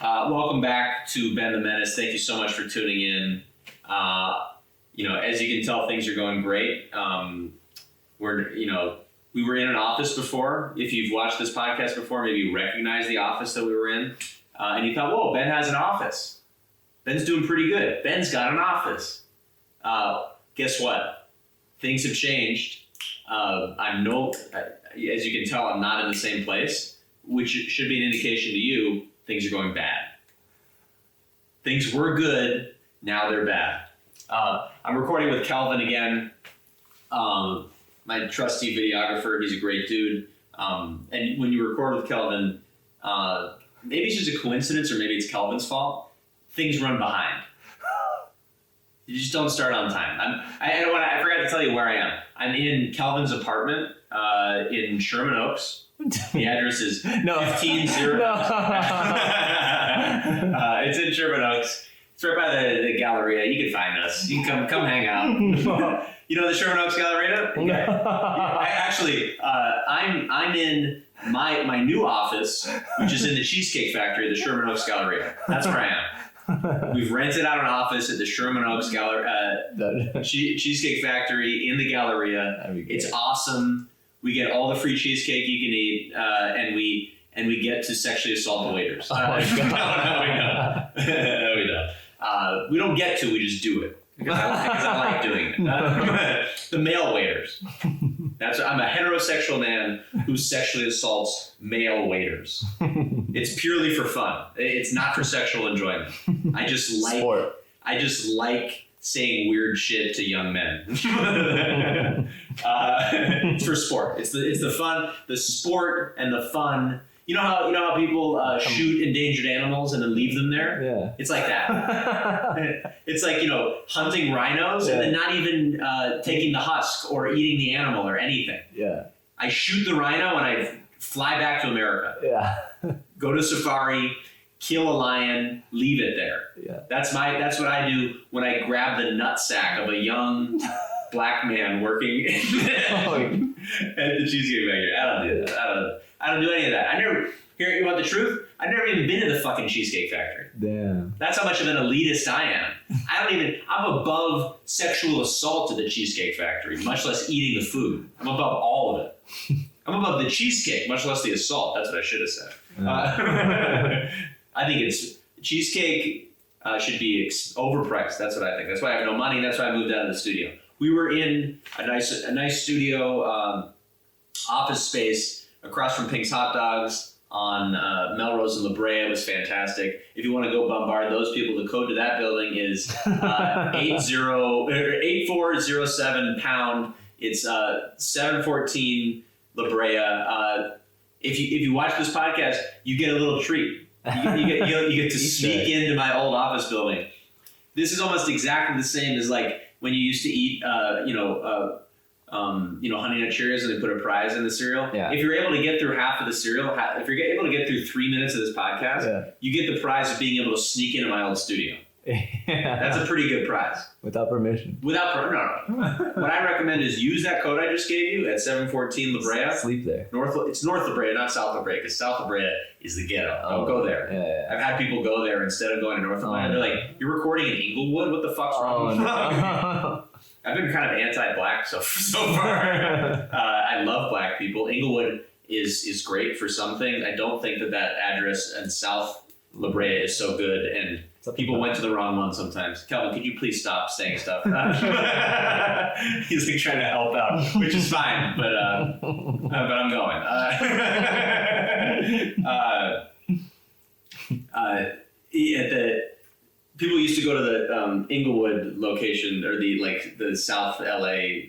Welcome back to Ben the Menace. Thank you so much for tuning in. As you can tell, things are going great. We were in an office before. If you've watched this podcast before, maybe you recognize the office that we were in. And you thought, whoa, Ben has an office. Ben's doing pretty good. Ben's got an office. Guess what? Things have changed. As you can tell, I'm not in the same place, which should be an indication to you things are going bad. Things were good, now they're bad. I'm recording with Kelvin again, my trusty videographer. He's a great dude. And when you record with Kelvin, maybe it's just a coincidence or maybe it's Kelvin's fault. Things run behind. You just don't start on time. I forgot to tell you where I am. I'm in Kelvin's apartment in Sherman Oaks. The address is 150. No. It's in Sherman Oaks. It's right by the Galleria. You can find us. You can come hang out. You know the Sherman Oaks Galleria? Okay. I'm in my new office, which is in the Cheesecake Factory, the Sherman Oaks Galleria. That's where I am. We've rented out an office at the Sherman Oaks Cheesecake Factory in the Galleria. It's awesome. We get all the free cheesecake you can eat, and we get to sexually assault the waiters. No, we don't. We don't get to. We just do it because I like doing it. The male waiters. I'm a heterosexual man who sexually assaults male waiters. It's purely for fun. It's not for sexual enjoyment. I just like saying weird shit to young men. It's for sport. It's the fun, the sport and the fun. You know how people shoot endangered animals and then leave them there? Yeah. It's like that. It's like, hunting rhinos and then not even taking the husk or eating the animal or anything. Yeah. I shoot the rhino and I fly back to America. Yeah. Go to safari, kill a lion, leave it there. Yeah. That's what I do when I grab the nutsack of a young black man working at the Cheesecake Factory. I don't do that. I don't do any of that. You want the truth? I've never even been to the fucking Cheesecake Factory. Damn. That's how much of an elitist I am. I'm above sexual assault at the Cheesecake Factory, much less eating the food. I'm above all of it. I'm above the cheesecake, much less the assault. That's what I should have said. I think cheesecake should be overpriced. That's what I think. That's why I have no money. That's why I moved out of the studio. We were in a nice studio office space across from Pink's Hot Dogs on Melrose and La Brea. It was fantastic. If you want to go bombard those people, the code to that building is 8407 pound. It's 714 La Brea. If you watch this podcast, you get a little treat. You get to sneak into my old office building. This is almost exactly the same as like when you used to eat, Honey Nut Cheerios and they put a prize in the cereal. Yeah. If you're able to get through half of the cereal, if you're able to get through 3 minutes of this podcast, you get the prize of being able to sneak into my old studio. Yeah. That's a pretty good prize. Without permission. No. What I recommend is use that code I just gave you at 714 La Brea. Sleep there. It's North La Brea, not South La Brea, because South La Brea is the ghetto. Don't go there. Yeah. I've had people go there instead of going to North La Brea. They're like, "You're recording in Inglewood? What the fuck's wrong with you?" I've been kind of anti-black so far. I love black people. Inglewood is great for some things. I don't think that address in South La Brea is so good, and people went to the wrong one sometimes. Kelvin, could you please stop saying stuff? He's like trying to help out, which is fine, but I'm going. People used to go to the Inglewood location or the South LA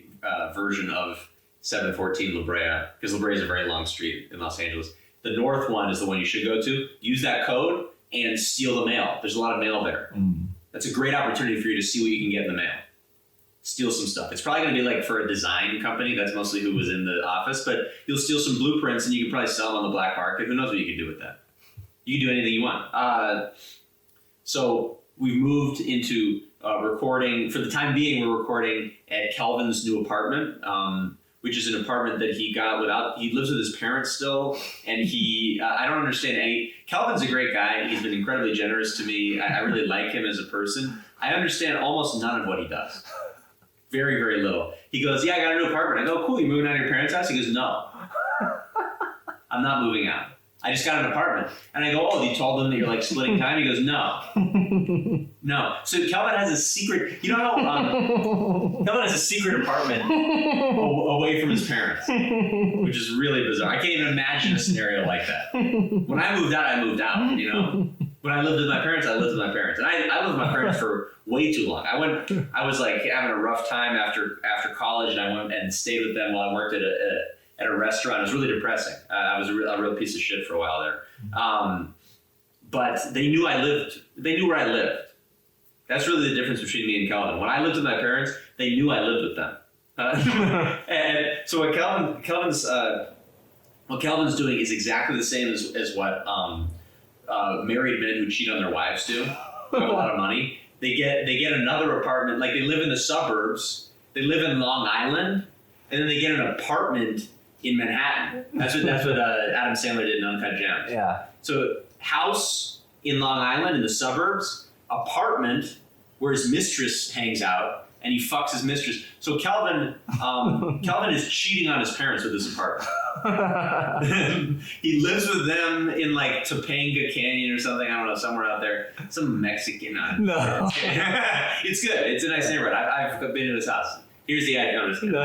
version of 714 La Brea, because La Brea is a very long street in Los Angeles. The north one is the one you should go to. Use that code and steal the mail. There's a lot of mail there. That's a great opportunity for you to see what you can get in the mail. Steal some stuff. It's probably going to be like for a design company. That's mostly who was in the office, but you'll steal some blueprints and you can probably sell them on the black market. Who knows what you can do with that? You can do anything you want. So we've moved into recording. For the time being, we're recording at Kelvin's new apartment. which is an apartment that he got without. He lives with his parents still, and I don't understand any. Calvin's a great guy. He's been incredibly generous to me. I really like him as a person. I understand almost none of what he does. Very, very little. He goes, yeah, I got a new apartment. I go, cool, you moving out of your parents' house? He goes, no. I'm not moving out. I just got an apartment. And I go, oh, you told them that you're like splitting time? He goes, no. No. So Calvin has a secret, you don't know, Calvin has a secret apartment away from his parents, which is really bizarre. I can't even imagine a scenario like that. When I moved out, you know? When I lived with my parents, I lived with my parents. And I lived with my parents for way too long. I was like having a rough time after college, and I went and stayed with them while I worked at a restaurant. It was really depressing. I was a real piece of shit for a while there. But they knew they knew where I lived. That's really the difference between me and Calvin. When I lived with my parents, they knew I lived with them. And so what Calvin's doing is exactly the same as what married men who cheat on their wives do, who have a lot of money. They get another apartment, like they live in the suburbs, they live in Long Island, and then they get an apartment in Manhattan. That's what Adam Sandler did in Uncut Gems. Yeah. So house in Long Island in the suburbs, apartment where his mistress hangs out, and he fucks his mistress. So Calvin is cheating on his parents with this apartment. He lives with them in like Topanga Canyon or something. I don't know, somewhere out there. Some Mexican. No. It's good. It's a nice neighborhood. I've been in his house. Here's the idea. I'm just kidding.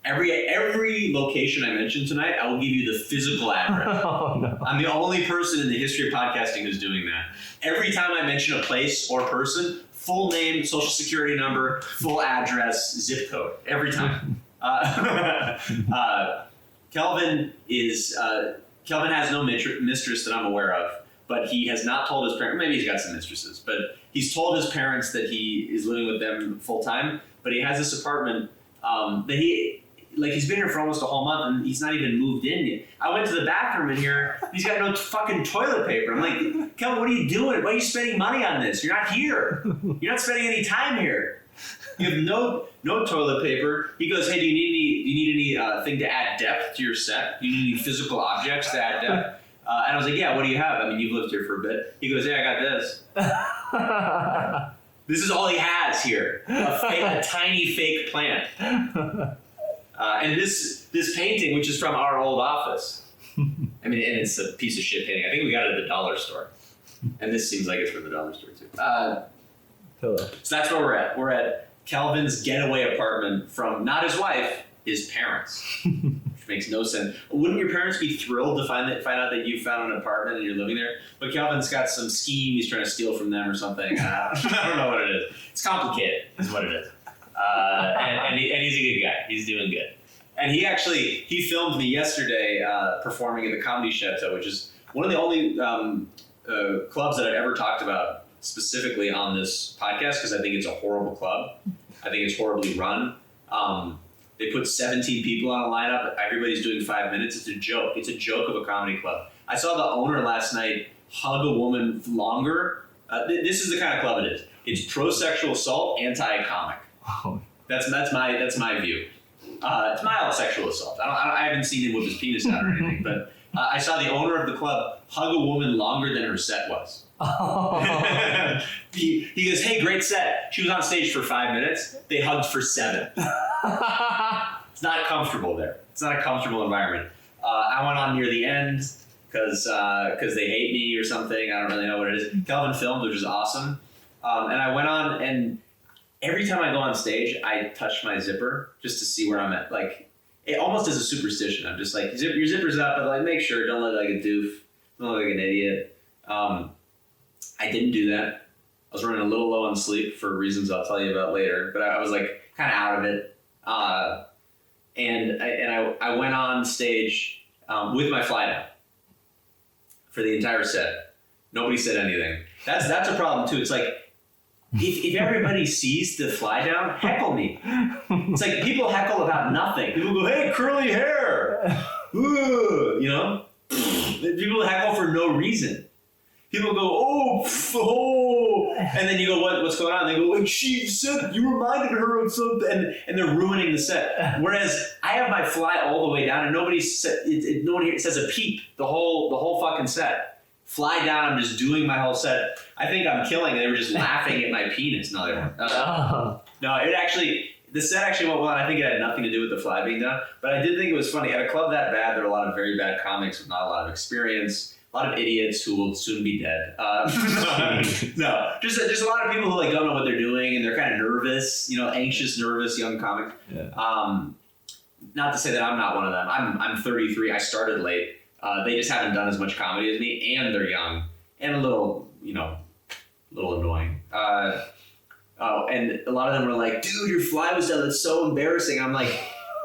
Every location I mentioned tonight, I will give you the physical address. Oh, no. I'm the only person in the history of podcasting who's doing that. Every time I mention a place or person, full name, social security number, full address, zip code. Every time. Kelvin has no mistress that I'm aware of, but he has not told his parents. Maybe he's got some mistresses, but he's told his parents that he is living with them full time. But he has this apartment that he's been here for almost a whole month, and he's not even moved in yet. I went to the bathroom in here, and he's got no fucking toilet paper. I'm like, Kelvin, what are you doing? Why are you spending money on this? You're not here. You're not spending any time here. You have no toilet paper. He goes, hey, do you need anything to add depth to your set? Do you need any physical objects to add depth? And I was like, yeah, what do you have? I mean, you've lived here for a bit. He goes, yeah, I got this. This is all he has here, a tiny fake plant. And this painting, which is from our old office. I mean, and it's a piece of shit painting. I think we got it at the dollar store. And this seems like it's from the dollar store, too. So that's where we're at. We're at Calvin's getaway apartment from not his wife, his parents. Which makes no sense. Wouldn't your parents be thrilled to find out that you found an apartment and you're living there? But Calvin's got some scheme he's trying to steal from them or something. I don't know what it is. It's complicated, is what it is. And he's a good guy. He's doing good. And he filmed me yesterday performing in the Comedy Chateau, which is one of the only clubs that I've ever talked about specifically on this podcast, because I think it's a horrible club. I think it's horribly run. They put 17 people on a lineup. Everybody's doing 5 minutes. It's a joke. It's a joke of a comedy club. I saw the owner last night hug a woman longer. This is the kind of club it is. It's pro-sexual assault, anti-comic. Wow. That's my view. It's mild sexual assault. I haven't seen him whip his penis out or anything, but I saw the owner of the club hug a woman longer than her set was. Oh. He goes, hey, great set. She was on stage for 5 minutes. They hugged for 7. It's not comfortable there. It's not a comfortable environment. I went on near the end because they hate me or something. I don't really know what it is. Calvin filmed, which is awesome. And I went on, and every time I go on stage, I touch my zipper just to see where I'm at. Like, it almost is a superstition. I'm just like, your zipper's up, but like, make sure, don't look like a doof, don't look like an idiot. I didn't do that. I was running a little low on sleep for reasons I'll tell you about later, but I was like kind of out of it. And I went on stage with my fly down for the entire set. Nobody said anything. That's a problem too. It's like, if everybody sees the fly down, heckle me. It's like people heckle about nothing. People go, hey, curly hair. Ooh, you know? People heckle for no reason. People go, oh, and then you go, what's going on? They go, like, she said you reminded her of something, and they're ruining the set. Whereas I have my fly all the way down, and nobody says a peep the whole fucking set. Fly down, I'm just doing my whole set. I think I'm killing, and they were just laughing at my penis. No, they weren't. No, the set actually went well, and I think it had nothing to do with the fly being done. But I did think it was funny. At a club that bad, there are a lot of very bad comics with not a lot of experience. A lot of idiots who will soon be dead. No, just a lot of people who like don't know what they're doing and they're kind of nervous, anxious, nervous young comics. Yeah. Not to say that I'm not one of them. I'm 33. I started late. They just haven't done as much comedy as me, and they're young and a little annoying. And a lot of them were like, "Dude, your fly was done. That's so embarrassing." I'm like,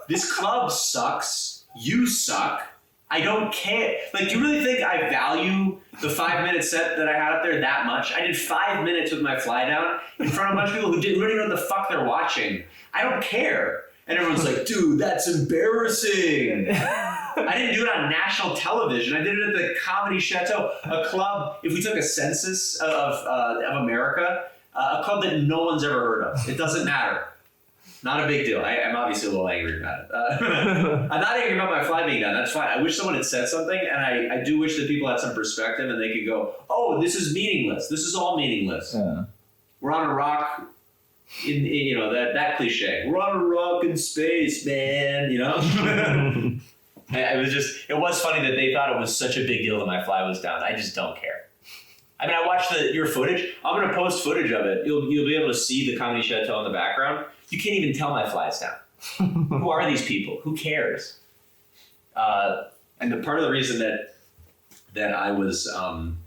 "This club sucks. You suck. I don't care." Like, do you really think I value the 5-minute set that I had up there that much? I did 5 minutes with my fly down in front of a bunch of people who didn't really know what the fuck they're watching. I don't care. And everyone's like, "Dude, that's embarrassing." I didn't do it on national television. I did it at the Comedy Chateau, a club, if we took a census of America, a club that no one's ever heard of. It doesn't matter. Not a big deal. I'm obviously a little angry about it. I'm not angry about my fly being done. That's fine. I wish someone had said something, and I do wish that people had some perspective and they could go, "Oh, this is meaningless. This is all meaningless. Yeah. We're on a rock in that cliche. We're on a rock in space, man." It was funny that they thought it was such a big deal that my fly was down. I just don't care. I mean, I watched your footage. I'm going to post footage of it. You'll be able to see the Comedy Chateau in the background. You can't even tell my fly's down. Who are these people? Who cares? And the part of the reason that I was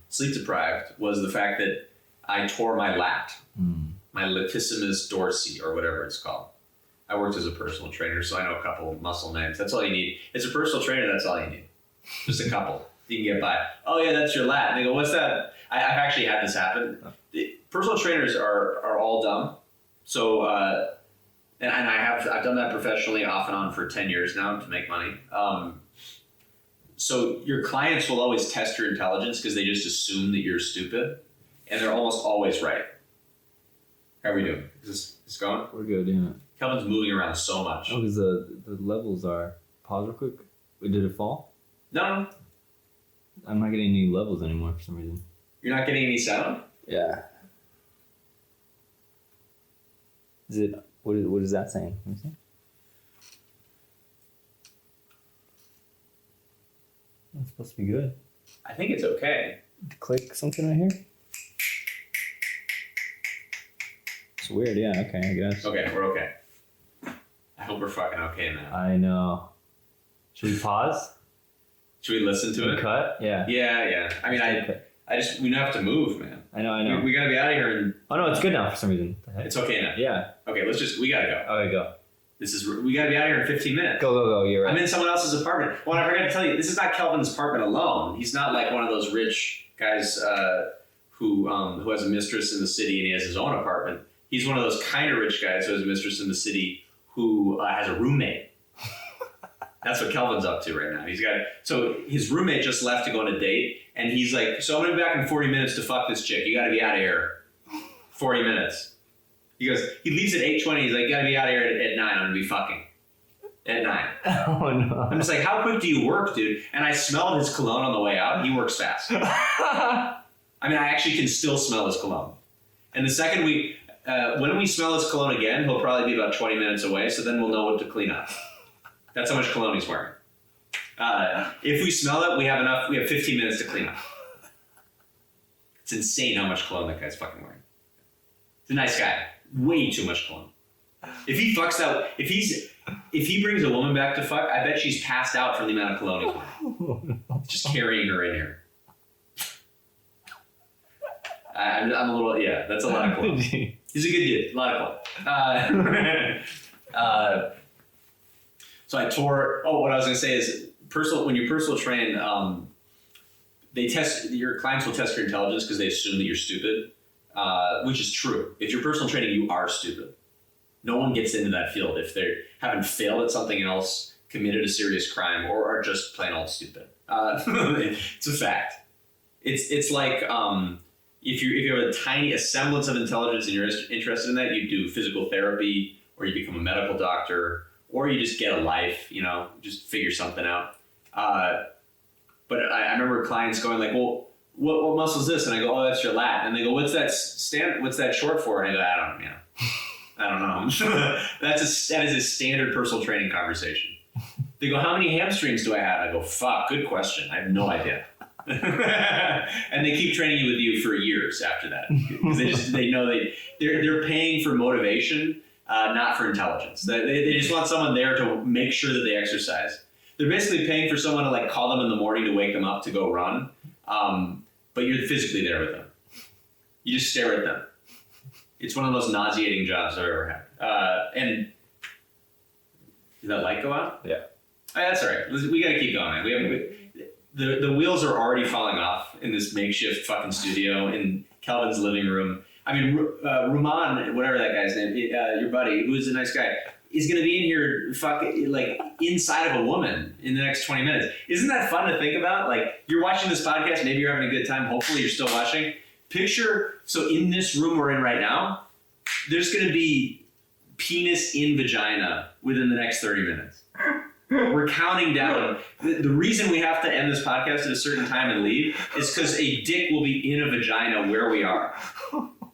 sleep deprived was the fact that I tore my lat, my latissimus dorsi, or whatever it's called. I worked as a personal trainer, so I know a couple of muscle names. That's all you need. As a personal trainer, that's all you need. Just a couple. You can get by. "Oh yeah, that's your lat." And they go, "What's that?" I've actually had this happen. The personal trainers are all dumb. So, and I've done that professionally off and on for 10 years now to make money. So your clients will always test your intelligence because they just assume that you're stupid, and they're almost always right. How are we doing? Is this going? We're good, yeah. Kelvin's moving around so much. Oh, because the levels are... Pause real quick. Wait, did it fall? No. I'm not getting any levels anymore for some reason. You're not getting any sound? Yeah. Is it... What is that saying? Let me see. That's supposed to be good. I think it's okay. Click something right here. It's weird, yeah, okay, I guess. Okay, we're okay. I hope we're fucking okay, man. I know. Should we pause? Should we listen to it? Cut? Yeah. Yeah. I mean, we have to move, man. I know. We gotta be out of here. Oh no, it's good now for some reason. It's okay now. Yeah. Okay, we gotta go. Okay, go. We gotta be out of here in 15 minutes. Go, you're right. I'm in someone else's apartment. Well, I forgot to tell you, this is not Kelvin's apartment alone. He's not like one of those rich guys who has a mistress in the city and he has his own apartment. He's one of those kind of rich guys who has a mistress in the city who has a roommate. That's what Kelvin's up to right now. So his roommate just left to go on a date, and he's like, "So I'm gonna be back in 40 minutes to fuck this chick. You gotta be out of here. 40 minutes." He leaves at 8:20. He's like, "You gotta be out of here at 9. I'm gonna be fucking at 9." Oh no. I'm just like, "How quick do you work, dude?" And I smelled his cologne on the way out. He works fast. I mean, I actually can still smell his cologne. And the second when we smell his cologne again, he'll probably be about 20 minutes away. So then we'll know what to clean up. That's how much cologne he's wearing. If we smell it, we have 15 minutes to clean up. It's insane how much cologne that guy's fucking wearing. He's a nice guy. Way too much cologne. If he brings a woman back to fuck, I bet she's passed out from the amount of cologne he's wearing. Just carrying her in here. I'm a little, yeah, that's a lot of cologne. He's a good dude. A lot of cologne. So I tore. Oh, what I was going to say is, when you personal train, your clients will test your intelligence because they assume that you're stupid, which is true. If you're personal training, you are stupid. No one gets into that field if they haven't failed at something else, committed a serious crime, or are just plain old stupid. It's a fact. It's like if you have a semblance of intelligence and you're interested in that, you do physical therapy, or you become a medical doctor, or you just get a life, just figure something out. But I remember clients going like, well, what muscle is this? And I go, oh, that's your lat. And they go, what's that short for? And I go, I don't know. That is a standard personal training conversation. They go, how many hamstrings do I have? I go, fuck, good question. I have no idea. And they keep training with you for years after that, because they know they're paying for motivation, not for intelligence. They just want someone there to make sure that they exercise. They're basically paying for someone to like call them in the morning to wake them up to go run, but you're physically there with them. You just stare at them. It's one of the most nauseating jobs I've ever had. And did that light go out? Yeah. Oh, that's all right. We got to keep going, man. The wheels are already falling off in this makeshift fucking studio in Kelvin's living room. I mean, Ruman, whatever that guy's name, your buddy, who's a nice guy, is going to be in here like inside of a woman in the next 20 minutes. Isn't that fun to think about? Like, you're watching this podcast, maybe you're having a good time, hopefully you're still watching. Picture, so in this room we're in right now, there's going to be penis in vagina within the next 30 minutes. We're counting down. The reason we have to end this podcast at a certain time and leave is because a dick will be in a vagina where we are.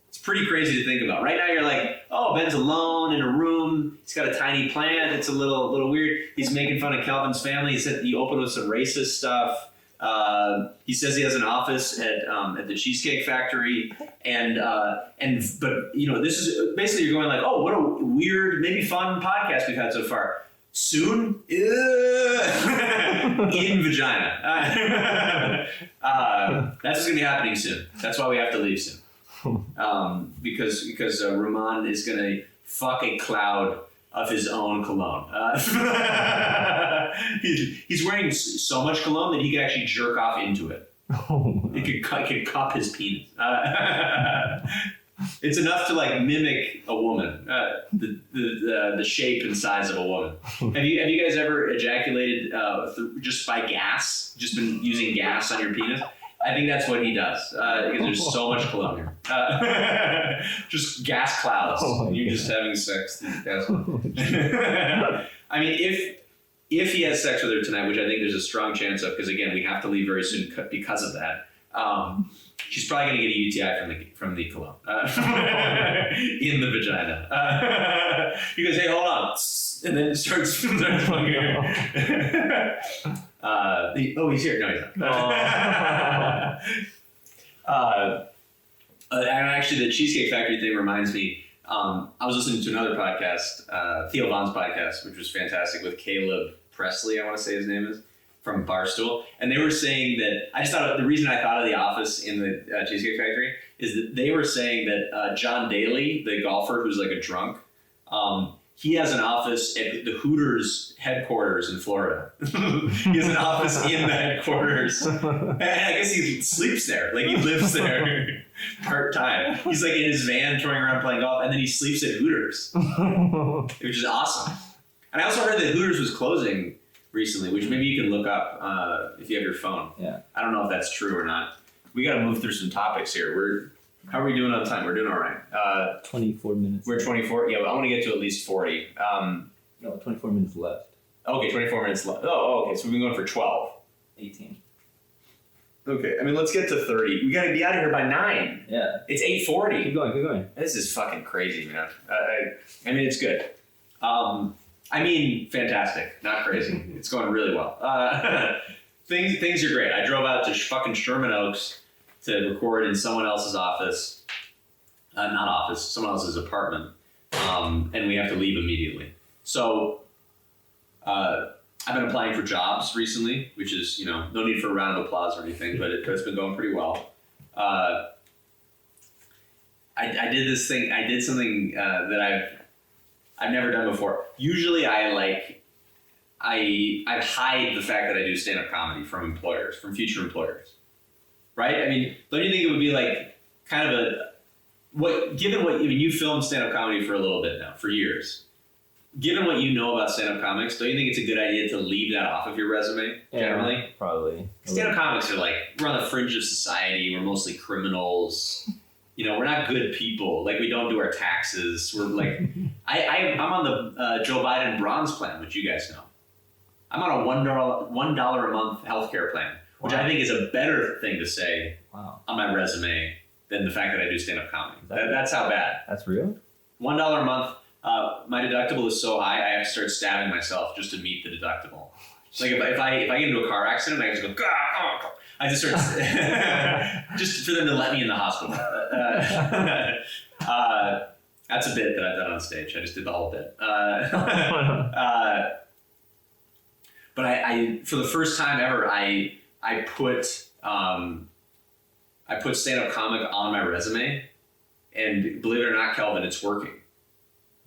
It's pretty crazy to think about. Right now you're like, oh, Ben's alone in a room. He's got a tiny plant. It's a little weird. He's making fun of Calvin's family. He said he opened with some racist stuff. He says he has an office at the Cheesecake Factory, but this is basically you're going like, oh, what a weird, maybe fun podcast we've had so far. Soon, in vagina. That's what's gonna be happening soon. That's why we have to leave soon. Because Roman is gonna fuck a cloud of his own cologne. He's wearing so much cologne that he could actually jerk off into it. It could cup his penis. It's enough to like mimic a woman, the shape and size of a woman. Have you guys ever ejaculated just by gas? Just been using gas on your penis? I think that's what he does because there's so much cologne here. Just gas clouds. You're just having sex. I mean, if he has sex with her tonight, which I think there's a strong chance of, because again we have to leave very soon because of that. She's probably going to get a UTI from the cologne in the vagina. He goes, hey, hold on. And then it starts fucking he's here. No, he's not. And actually, the Cheesecake Factory thing reminds me, I was listening to another podcast, Theo Vaughn's podcast, which was fantastic, with Caleb Presley, I want to say his name is, from Barstool, and they were saying that, I just thought the reason I thought of The Office in the Cheesecake Factory is that they were saying that John Daly, the golfer who's like a drunk, he has an office at the Hooters headquarters in Florida. He has an office in the headquarters, and I guess he sleeps there, like he lives there part-time. He's like in his van touring around playing golf, and then he sleeps at Hooters, which is awesome. And I also heard that Hooters was closing recently, which maybe you can look up if you have your phone. Yeah. I don't know if that's true or not. We got to move through some topics here. How are we doing on time? We're doing all right. 24 minutes. We're 24. Yeah, I want to get to at least 40. No, 24 minutes left. Okay, 24 minutes left. Oh, okay. So we've been going for 12. 18. Okay. I mean, let's get to 30. We got to be out of here by 9. Yeah. It's 8:40. Keep going. This is fucking crazy, man. I mean, it's good. I mean, fantastic, not crazy. It's going really well. Things are great. I drove out to fucking Sherman Oaks to record in someone else's office, someone else's apartment, and we have to leave immediately. So I've been applying for jobs recently, which is, no need for a round of applause or anything, but it's been going pretty well. I did this thing. I did something that I've never done before. Usually I hide the fact that I do stand-up comedy from future employers. Right? I mean, don't you think it would be like kind of you filmed stand-up comedy for a little bit now, for years. given what you know about stand-up comics, don't you think it's a good idea to leave that off of your resume, generally? Yeah, probably. Stand-up comics are like, we're on the fringe of society. We're mostly criminals. We're not good people. Like, we don't do our taxes. We're like, I'm on the Joe Biden bronze plan, which you guys know. I'm on a $1 a month healthcare plan, which I think is a better thing to say on my resume than the fact that I do stand-up comedy. That's how bad. That's real? $1 a month. My deductible is so high, I have to start stabbing myself just to meet the deductible. Like if I get into a car accident, I just go, Gah! I just start, just for them to let me in the hospital. That's a bit that I've done on stage. I just did the whole bit. But I for the first time ever, I put stand-up comic on my resume, and believe it or not, Kelvin, it's working.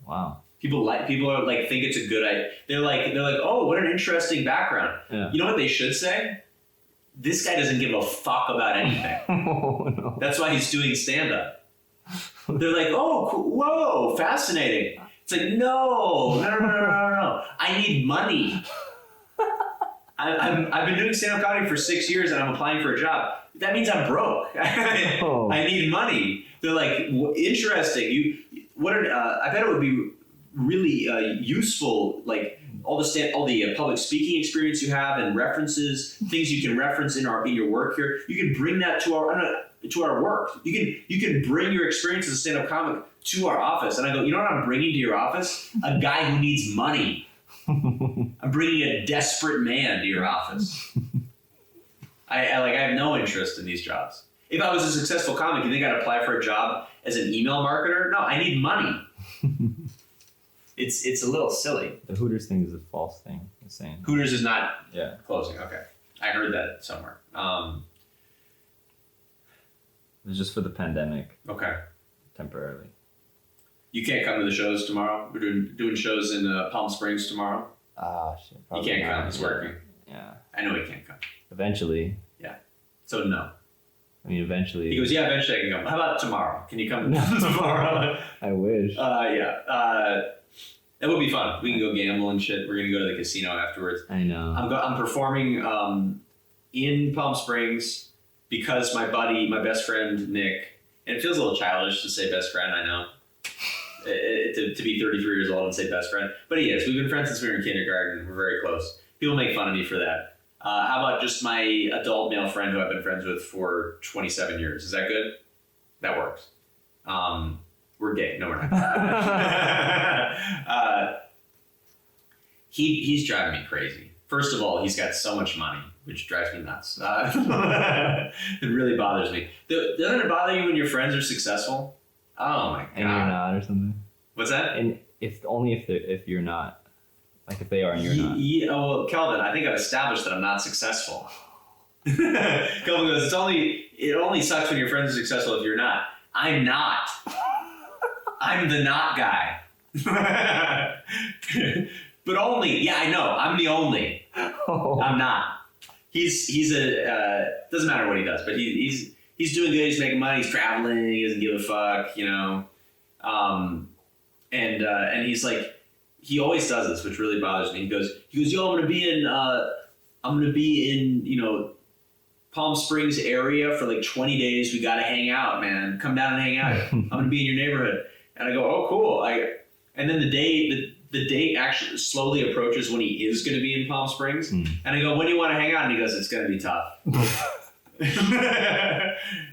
Wow. People are like think it's a good idea. They're like, oh, what an interesting background. Yeah. You know what they should say? This guy doesn't give a fuck about anything. No. That's why he's doing stand-up. They're like, oh, cool. Whoa, fascinating. It's like, no. I need money. I've been doing stand-up comedy for 6 years and I'm applying for a job. That means I'm broke. I need money. They're like, interesting. I bet it would be really useful, like all the public speaking experience you have and references, things you can reference in your work here. You can bring that to our work. You can bring your experience as a stand-up comic to our office. And I go, you know what I'm bringing to your office? A guy who needs money. I'm bringing a desperate man to your office. I have no interest in these jobs. If I was a successful comic, you think I'd apply for a job as an email marketer? No, I need money. It's a little silly. The Hooters thing is a false thing. Insane. Hooters is not Yeah. closing. Okay, I heard that somewhere. It was just for the pandemic, Okay, temporarily. you can't come to the shows tomorrow. We're doing shows in Palm Springs tomorrow. Ah, shit. He probably can't not. come. He's working. Yeah. I know he can't come. Eventually. So no. I mean, eventually. He goes, yeah, eventually I can come. How about tomorrow? Can you come tomorrow? I wish. Yeah. That would be fun. We can go gamble and shit. We're gonna go to the casino afterwards. I know. I'm performing in Palm Springs because my best friend Nick, and it feels a little childish to say best friend. I know. To be 33 years old and say best friend, but he is. We've been friends since we were in kindergarten. We're very close. People make fun of me for that. How about just my adult male friend who I've been friends with for 27 years? Is that good? That works. We're gay. No, we're not. He's driving me crazy. First of all, he's got so much money, which drives me nuts. It really bothers me. Doesn't it bother you when your friends are successful? Oh my god! And you're not, or something. What's that? And if you're not, like if they are and you're not. Yeah, well, Kelvin, I think I've established that I'm not successful. Kelvin goes, it only sucks when your friends are successful if you're not. I'm not. I'm the not guy. But only, yeah, I know. I'm the only. Oh. I'm not. He's doesn't matter what he does, but he's doing good. He's making money. He's traveling. He doesn't give a fuck, and he's like, he always does this, which really bothers me. He goes, yo, I'm gonna be in Palm Springs area for like 20 days. We gotta hang out, man. Come down and hang out. I'm gonna be in your neighborhood. And I go, oh, cool. And then the date actually slowly approaches when he is gonna be in Palm Springs. And I go, when do you want to hang out? And he goes, it's gonna be tough.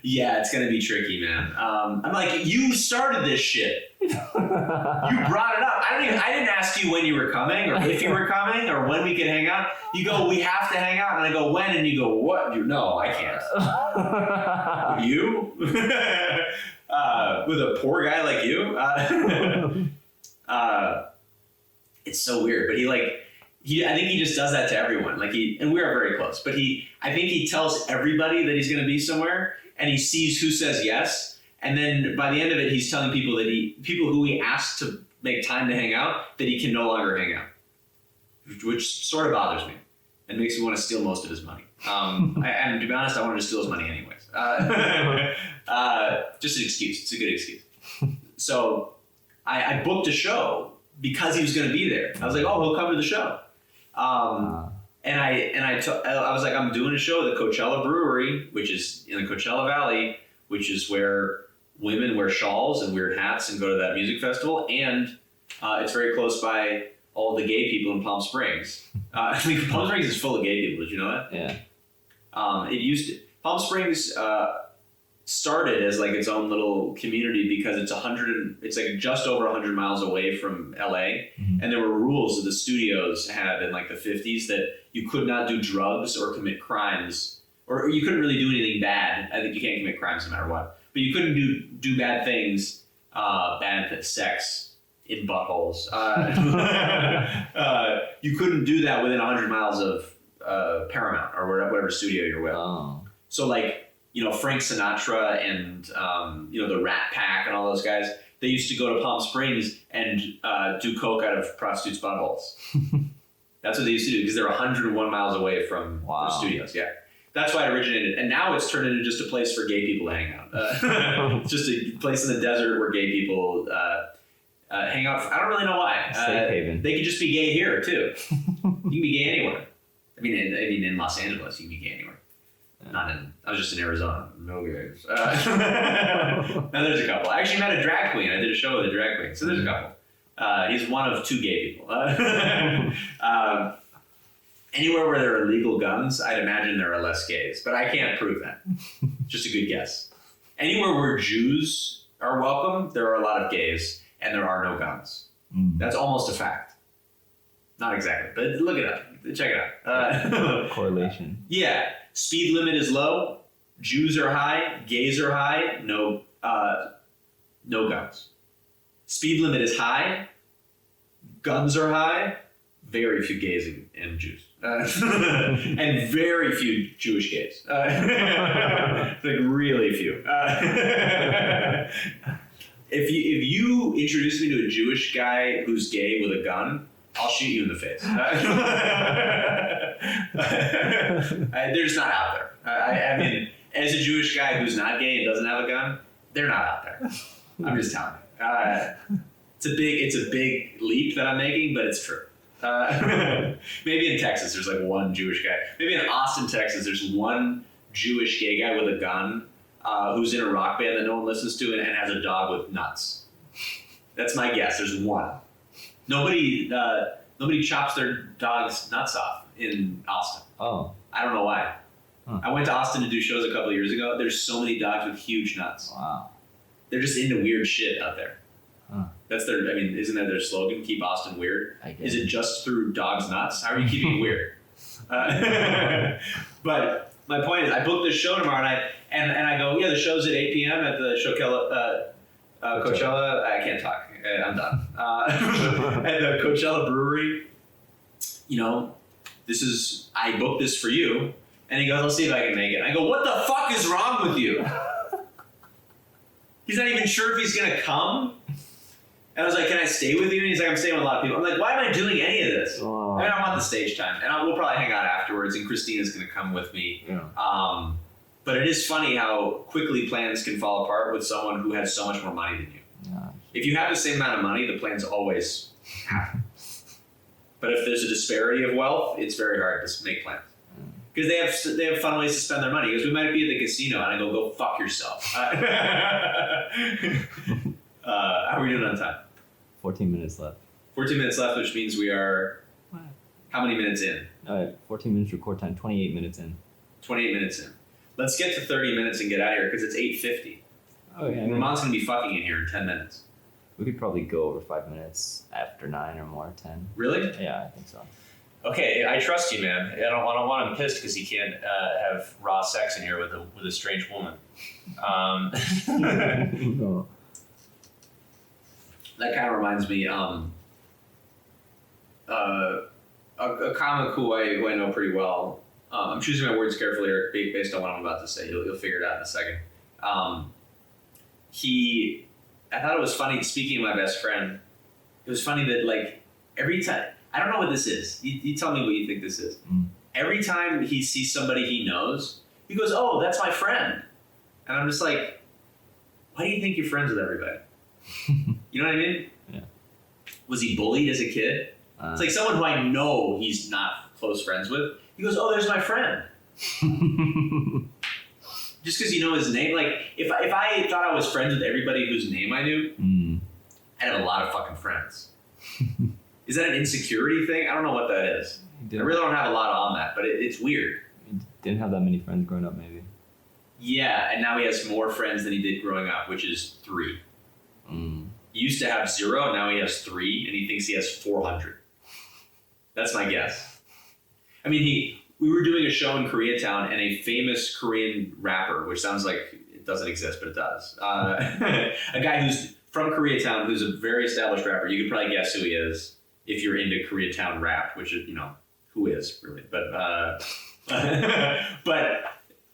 Yeah, it's gonna be tricky, man. I'm like, you started this shit. You brought it up. I didn't ask you when you were coming or if you were coming or when we could hang out. You go, we have to hang out. And I go, when? And you go, what? No, I can't. You? With a poor guy like you? It's so weird. But I think he just does that to everyone. And we are very close. But I think he tells everybody that he's going to be somewhere, and he sees who says yes. And then by the end of it, he's telling people who he asked to make time to hang out, that he can no longer hang out, which sort of bothers me and makes me want to steal most of his money. And to be honest, I wanted to steal his money anyways. Just an excuse. It's a good excuse. So I booked a show because he was going to be there. I was like, oh, he'll come to the show. And I was like, I'm doing a show at the Coachella Brewery, which is in the Coachella Valley, which is where women wear shawls and weird hats and go to that music festival. And it's very close by all the gay people in Palm Springs. I mean, Palm Springs is full of gay people. Did you know that? Yeah. Palm Springs started as like its own little community because it's like just over 100 miles away from LA. Mm-hmm. And there were rules that the studios had in like the 50s that you could not do drugs or commit crimes, or you couldn't really do anything bad. I think you can't commit crimes no matter what, but you couldn't do bad things, sex in buttholes. You couldn't do that within 100 miles of Paramount or whatever studio you're with. Oh. So like, Frank Sinatra and, the Rat Pack and all those guys, they used to go to Palm Springs and do coke out of prostitutes' buttholes. That's what they used to do because they're 101 miles away from the studios. Yeah. That's why it originated. And now it's turned into just a place for gay people to hang out. It's just a place in the desert where gay people hang out. I don't really know why. Safe haven. They could just be gay here, too. You can be gay anywhere. I mean, in Los Angeles, you can be gay anywhere. I was just in Arizona. No gays. Now there's a couple. I actually met a drag queen. I did a show with a drag queen. So there's a couple. He's one of 2 gay people. Anywhere where there are legal guns, I'd imagine there are less gays. But I can't prove that. Just a good guess. Anywhere where Jews are welcome, there are a lot of gays. And there are no guns. That's almost a fact. Not exactly, but look it up. Check it out. Correlation. Yeah. Speed limit is low. Jews are high. Gays are high. No guns. Speed limit is high. Guns are high. Very few gays and Jews. And very few Jewish gays. Like really few. If you introduce me to a Jewish guy who's gay with a gun, I'll shoot you in the face. They're just not out there. I mean, as a Jewish guy who's not gay and doesn't have a gun, they're not out there. I'm just telling you. It's a big leap that I'm making, but it's true. Maybe in Texas there's like one Jewish guy. Maybe in Austin, Texas, there's one Jewish gay guy with a gun who's in a rock band that no one listens to and has a dog with nuts. That's my guess. There's one. Nobody chops their dog's nuts off in Austin. Oh. I don't know why. Huh. I went to Austin to do shows a couple of years ago. There's so many dogs with huge nuts. Wow. They're just into weird shit out there. Huh. Isn't that their slogan? Keep Austin weird. I guess. Is it just through dogs' nuts? How are you keeping it weird? But my point is, I booked this show tomorrow night, and I go, yeah, the show's at 8 p.m. at the Coachella. I can't talk. I'm done. At the Coachella Brewery, I booked this for you. And he goes, I'll see if I can make it. I go, what the fuck is wrong with you? He's not even sure if he's going to come. And I was like, can I stay with you? And he's like, I'm staying with a lot of people. I'm like, why am I doing any of this? Oh. I mean, I want the stage time. And we'll probably hang out afterwards. And Christina's going to come with me. Yeah. But it is funny how quickly plans can fall apart with someone who has so much more money than you. Yeah. If you have the same amount of money, the plans always happen. But if there's a disparity of wealth, it's very hard to make plans. Because they have fun ways to spend their money. Because we might be at the casino, and I go fuck yourself. How are we doing on time? 14 minutes left. 14 minutes left, which means we are... What? How many minutes in? 14 minutes record time, 28 minutes in. 28 minutes in. Let's get to 30 minutes and get out of here, because it's 8:50. Oh, yeah. Ramon's going to be fucking in here in 10 minutes. We could probably go over 5 minutes after 9 or more, 10. Really? Yeah, I think so. Okay, I trust you, man. I don't want him pissed because he can't have raw sex in here with a strange woman. No. That kind of reminds me, a comic who I know pretty well. I'm choosing my words carefully based on what I'm about to say. You'll figure it out in a second. I thought it was funny, speaking of my best friend, it was funny that like every time, I don't know what this is. You tell me what you think this is. Every time he sees somebody he knows, he goes, oh, that's my friend. And I'm just like, why do you think you're friends with everybody? You know what I mean? Yeah. Was he bullied as a kid? It's like someone who I know he's not close friends with. He goes, "Oh, there's my friend." Just because you know his name. Like, if I thought I was friends with everybody whose name I knew, I'd have a lot of fucking friends. Is that an insecurity thing? I don't know what that is. I really don't have a lot on that, but it's weird. He didn't have that many friends growing up, maybe. Yeah, and now he has more friends than he did growing up, which is 3. He used to have 0, now he has 3, and he thinks he has 400. That's my guess. I mean, we were doing a show in Koreatown, and a famous Korean rapper, which sounds like it doesn't exist, but it does. A guy who's from Koreatown, who's a very established rapper. You could probably guess who he is if you're into Koreatown rap, which is, who is really. But but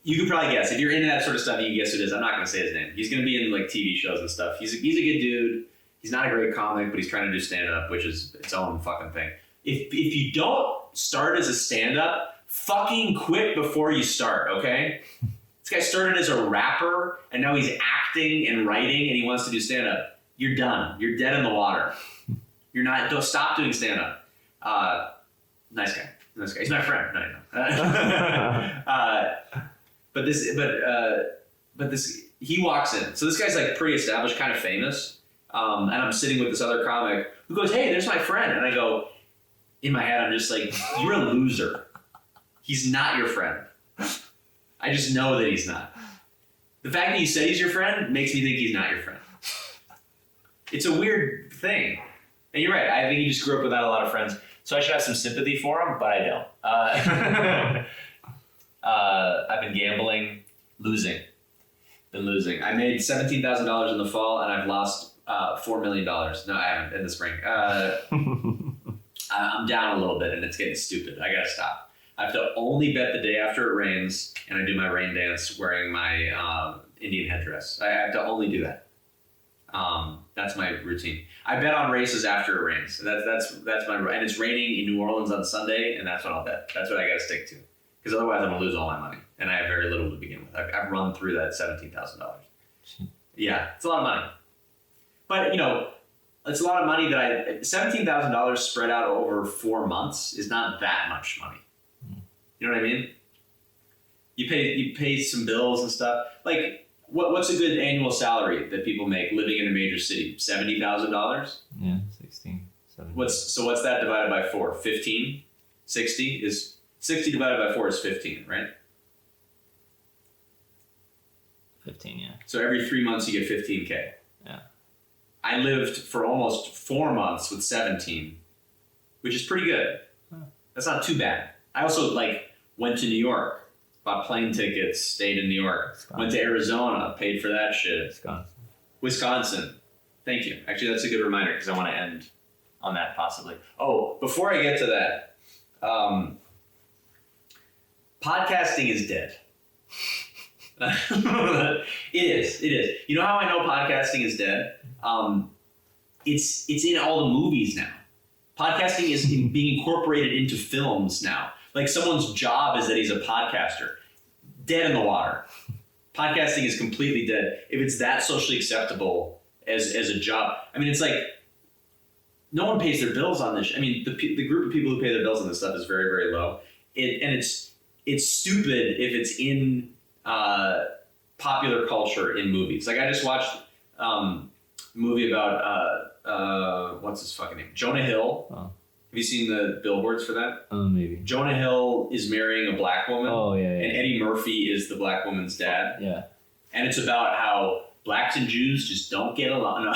you could probably guess. If you're into that sort of stuff, you can guess who it is. I'm not going to say his name. He's going to be in like TV shows and stuff. He's a good dude. He's not a great comic, but he's trying to do stand-up, which is its own fucking thing. If you don't start as a stand-up, fucking quit before you start, okay? This guy started as a rapper, and now he's acting and writing, and he wants to do stand-up. You're done. You're dead in the water. Don't stop doing stand-up. Nice guy. He's my friend. No, But he walks in. So this guy's like pretty established, kind of famous. And I'm sitting with this other comic who goes, "Hey, there's my friend." And I go, in my head, I'm just like, "You're a loser. He's not your friend." I just know that he's not. The fact that you said he's your friend makes me think he's not your friend. It's a weird thing. And you're right. I think he just grew up without a lot of friends. So I should have some sympathy for him, but I don't. I've been gambling, losing. I made $17,000 in the fall, and I've lost $4 million. No, I haven't in the spring. I'm down a little bit, and it's getting stupid. I gotta stop. I have to only bet the day after it rains, and I do my rain dance wearing my Indian headdress. I have to only do that. That's my routine. I bet on races after it rains. That's my, and it's raining in New Orleans on Sunday, and that's what I'll bet. That's what I gotta stick to, because otherwise I'm gonna lose all my money, and I have very little to begin with. I've run through that $17,000. Yeah, it's a lot of money, but it's a lot of money that $17,000 spread out over 4 months is not that much money. You know what I mean? You pay some bills and stuff. Like, what's a good annual salary that people make living in a major city? $70,000? Yeah, 16, 17. What's that divided by 4? 15? 60 divided by 4 is 15, right? 15, yeah. So every 3 months you get 15K. Yeah. I lived for almost 4 months with 17, which is pretty good. Huh. That's not too bad. I also went to New York, bought plane tickets, stayed in New York, Wisconsin. Went to Arizona, paid for that shit. Wisconsin. Thank you. Actually, that's a good reminder because I want to end on that possibly. Oh, before I get to that, podcasting is dead. It is. You know how I know podcasting is dead? It's in all the movies now. Podcasting is being incorporated into films now. Like, someone's job is that he's a podcaster. Dead in the water. Podcasting is completely dead. If it's that socially acceptable as a job, I mean, it's like no one pays their bills on this. I mean, the group of people who pay their bills on this stuff is very, very low. It's stupid if it's in popular culture in movies. Like, I just watched a movie about what's his fucking name? Jonah Hill. Oh. Have you seen the billboards for that? Maybe. Jonah Hill is marrying a black woman. Oh, yeah. And Eddie Murphy is the black woman's dad. Yeah. And it's about how blacks and Jews just don't get along. No.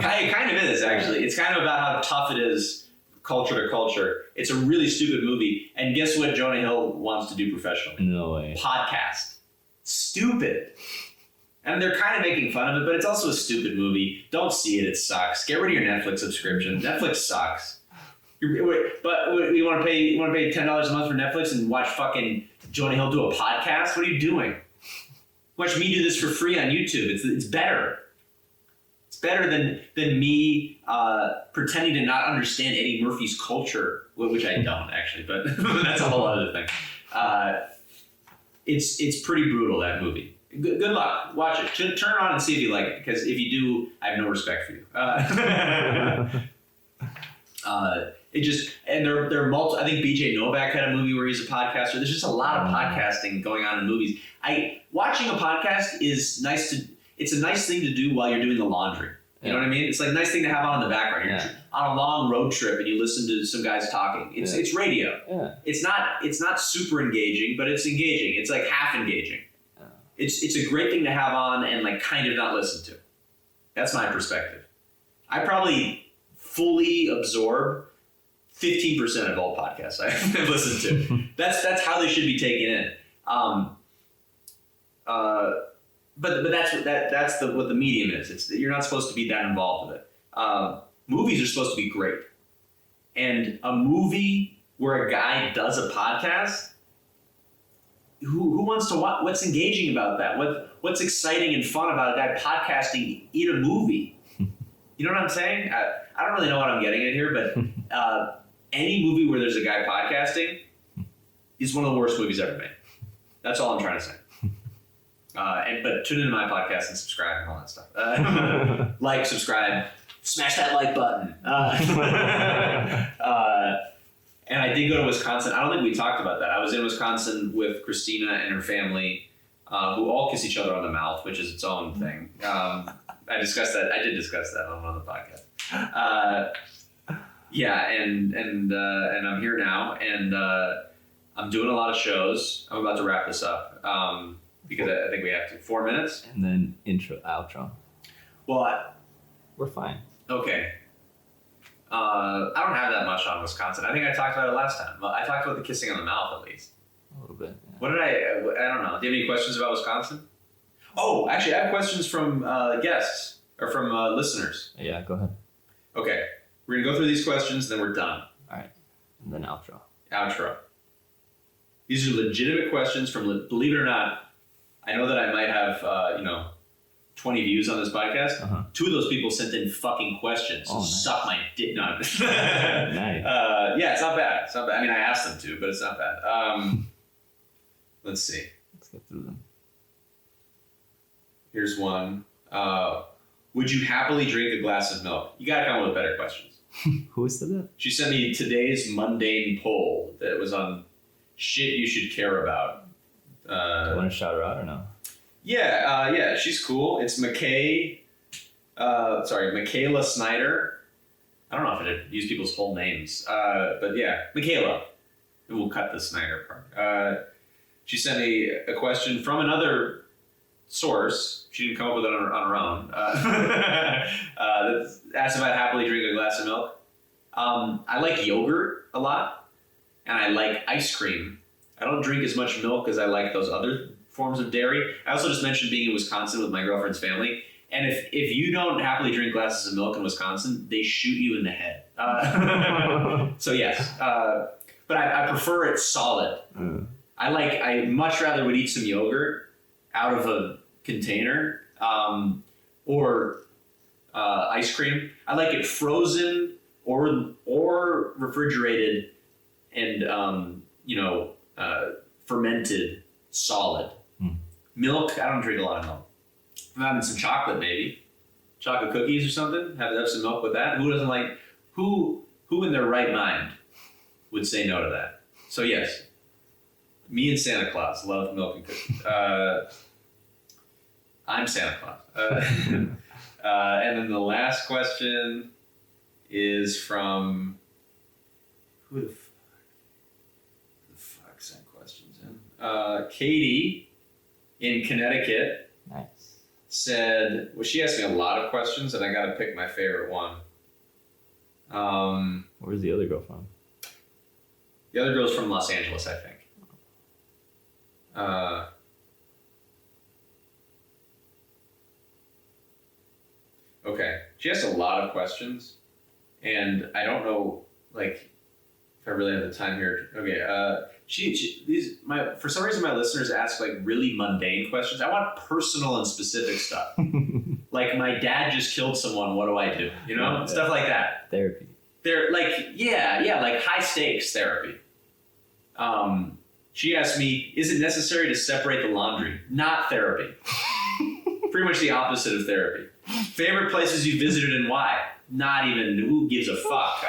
kind of is, actually. It's kind of about how tough it is culture to culture. It's a really stupid movie. And guess what Jonah Hill wants to do professionally? No way. Podcast. Stupid. And they're kind of making fun of it, but it's also a stupid movie. Don't see it. It sucks. Get rid of your Netflix subscription. Netflix sucks. But you want to pay $10 a month for Netflix and watch fucking Jonah Hill do a podcast? What are you doing? Watch me do this for free on YouTube. It's better. It's better than me pretending to not understand Eddie Murphy's culture, which I don't actually, but that's a whole other thing. It's pretty brutal, that movie. Good luck. Watch it. Turn it on and see if you like it, because if you do, I have no respect for you. They're I think BJ Novak had a movie where he's a podcaster. There's just a lot of podcasting going on in movies. Watching a podcast is it's a nice thing to do while you're doing the laundry. You know what I mean? It's like a nice thing to have on in the background. You're on a long road trip and you listen to some guys talking. It's radio. Yeah. It's not super engaging, but it's engaging. It's like half engaging. Yeah. It's a great thing to have on and like kind of not listen to. That's my perspective. I probably fully absorb 15% of all podcasts I've listened to. That's how they should be taken in. But that's what the medium is. You're not supposed to be that involved with it. Movies are supposed to be great, and a movie where a guy does a podcast, who wants to watch? What's engaging about that? What's exciting and fun about a guy podcasting in a movie? You know what I'm saying? I don't really know what I'm getting at here, but any movie where there's a guy podcasting is one of the worst movies ever made. That's all I'm trying to say. But tune into my podcast and subscribe and all that stuff. Like, subscribe, smash that like button. And I did go to Wisconsin. I don't think we talked about that. I was in Wisconsin with Christina and her family, who all kiss each other on the mouth, which is its own thing. I discussed that. I did discuss that on the podcast. And I'm here now, and I'm doing a lot of shows. I'm about to wrap this up. Because I think we have to. 4 minutes? And then intro, outro. Well, we're fine. Okay. I don't have that much on Wisconsin. I think I talked about it last time. Well, I talked about the kissing on the mouth at least. A little bit. Yeah. What did I don't know. Do you have any questions about Wisconsin? Oh, actually, I have questions from guests or from listeners. Yeah, go ahead. Okay. We're going to go through these questions, then we're done. All right. And then outro. Outro. These are legitimate questions from, believe it or not, I know that I might have, 20 views on this podcast. Uh-huh. 2 of those people sent in fucking questions. Oh, nice. Suck my dick. No. Nice. Yeah, it's not bad. It's not bad. I mean, I asked them to, but it's not bad. Let's see. Let's get through them. Here's one. Would you happily drink a glass of milk? You gotta come up with better questions. Who said that? She sent me today's mundane poll that was on shit you should care about. Do you want to shout her out or no? Yeah, she's cool. It's Michaela Snyder. I don't know if I did use people's full names, but yeah, Michaela. We'll cut the Snyder part. She sent me a question from another source. She didn't come up with it on her own. That asked if I'd happily drink a glass of milk. I like yogurt a lot, and I like ice cream. I don't drink as much milk as I like those other forms of dairy. I also just mentioned being in Wisconsin with my girlfriend's family. And if you don't happily drink glasses of milk in Wisconsin, they shoot you in the head. So yes, but I prefer it solid. I much rather would eat some yogurt out of a container or ice cream. I like it frozen or refrigerated and fermented solid. Milk, I don't drink a lot of milk. I'm having some chocolate, maybe. Chocolate cookies or something. Have some milk with that. Who doesn't like, who in their right mind would say no to that? So yes, me and Santa Claus love milk and cookies. I'm Santa Claus. And then the last question is from, who the fuck sent questions in? Katie in Connecticut. Nice. Said, well, she asked me a lot of questions, and I got to pick my favorite one. Where's the other girl from? The other girl's from Los Angeles, I think. Okay. She asked a lot of questions, and I don't know, if I really have the time here. Okay. For some reason, my listeners ask really mundane questions. I want personal and specific stuff. Like, my dad just killed someone. What do I do? Stuff like that. Therapy. They're high stakes therapy. She asked me, is it necessary to separate the laundry? Not therapy. Pretty much the opposite of therapy. Favorite places you visited and why? Not even, who gives a fuck?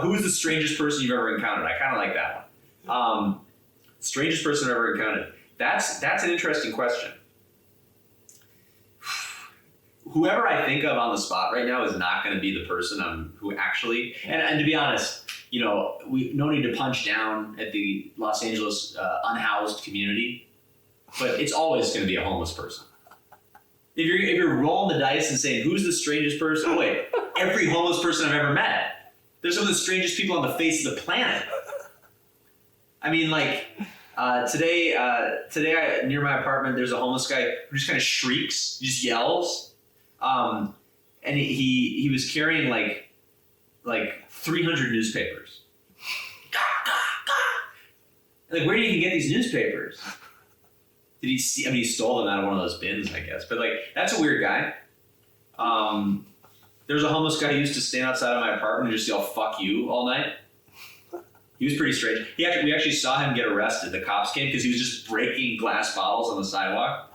Who's the strangest person you've ever encountered? I kind of like that one. Strangest person I've ever encountered. That's an interesting question. Whoever I think of on the spot right now is not going to be the person who actually, and to be honest, we no need to punch down at the Los Angeles unhoused community, but it's always going to be a homeless person. If you're rolling the dice and saying, who's the strangest person? Oh wait, every homeless person I've ever met. They're some of the strangest people on the face of the planet. I mean, like, today near my apartment, there's a homeless guy who just kind of shrieks, just yells. And he was carrying like 300 newspapers. Like, where did he even get these newspapers? Did he see? I mean, he stole them out of one of those bins, I guess. But like, that's a weird guy. There was a homeless guy who used to stand outside of my apartment and just yell "fuck you" all night. He was pretty strange. We actually saw him get arrested. The cops came because he was just breaking glass bottles on the sidewalk.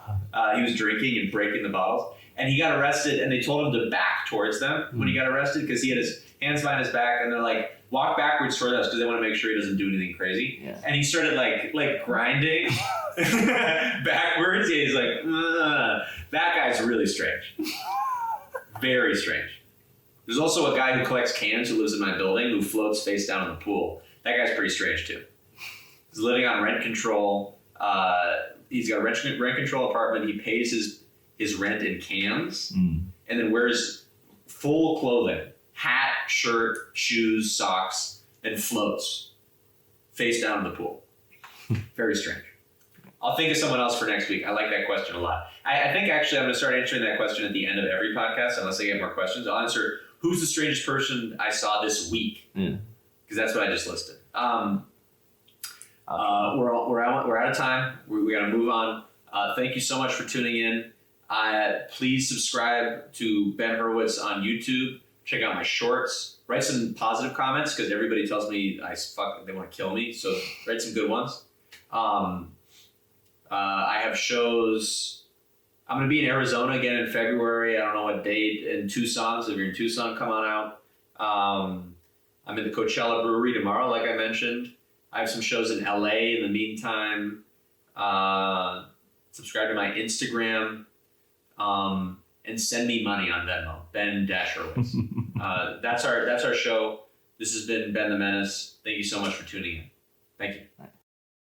He was drinking and breaking the bottles. And he got arrested, and they told him to back towards them when he got arrested because he had his hands behind his back, and they're like, walk backwards towards us because they want to make sure he doesn't do anything crazy. Yeah. And he started like grinding backwards. Yeah, he's like, ugh. That guy's really strange. Very strange. There's also a guy who collects cans who lives in my building who floats face down in the pool. That guy's pretty strange too. He's living on rent control. He's got a rent control apartment. He pays his rent in cans, and then wears full clothing, hat, shirt, shoes, socks, and floats face down in the pool. Very strange. I'll think of someone else for next week. I like that question a lot. I think actually I'm going to start answering that question at the end of every podcast, unless I get more questions. I'll answer, who's the strangest person I saw this week? Because that's what I just listed. We're out of time. We got to move on. Thank you so much for tuning in. Please subscribe to Ben Herwitz on YouTube. Check out my shorts. Write some positive comments because everybody tells me they want to kill me. So write some good ones. I have shows. I'm going to be in Arizona again in February. I don't know what date. In Tucson. So if you're in Tucson, come on out. I'm in the Coachella Brewery tomorrow, like I mentioned. I have some shows in LA in the meantime. Subscribe to my Instagram. And send me money on Venmo, Ben-Herwitz. That's our show. This has been Ben the Menace. Thank you so much for tuning in. Thank you.